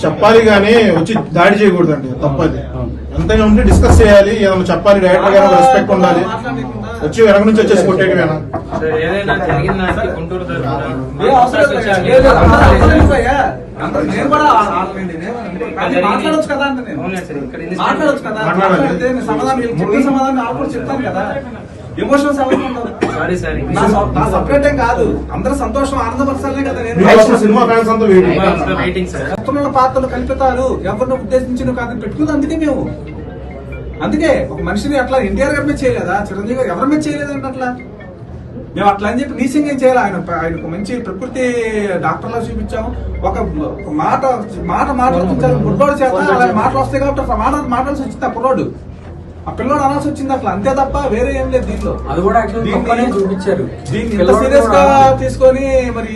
చెప్పాలి కానీ వచ్చి దాడి చేయకూడదండి, తప్పది. ఎంతైనా ఉంటే డిస్కస్ చేయాలి, ఏదైనా చెప్పాలి, డైరెక్టర్ గారు రెస్పెక్ట్ ఉండాలి. వచ్చి వెనక నుంచి వచ్చేసి కొట్టేయడం ఎమోషనల్ సపరేట్ కాదు, అందరూ సంతోషం ఆనందపరచాలనే కదా. సినిమా ఫ్యాన్స్ అంతా పాత్రలు కల్పితాలు ఎవరిని ఉద్దేశించిన కాదు పెట్టుకుంది. అందుకే ఒక మనిషిని అట్లా ఎన్టీఆర్ గారి మీద చేయలేదా, చిరంజీవి గారు ఎవరి మీద చేయలేదండి అట్లా. మేము అట్లా అని చెప్పి నీచంగా ఏం చేయాలి. ఆయనకు మంచి ప్రకృతి డాక్టర్లా చూపించాము. ఒక మాట చూపించాలి. బుడ్డోడు చేత అలాంటి మాటలు వస్తాయి కాబట్టి మాట్లాడాల్సి వచ్చింది ఆ కుర్రోడు, ఆ పిల్లోడు అనాల్సి వచ్చింది అట్లా, అంతే తప్ప వేరే ఏం లేదు దీంట్లో. అది కూడా చూపించారు. దీన్ని సీరియస్ గా తీసుకొని మరి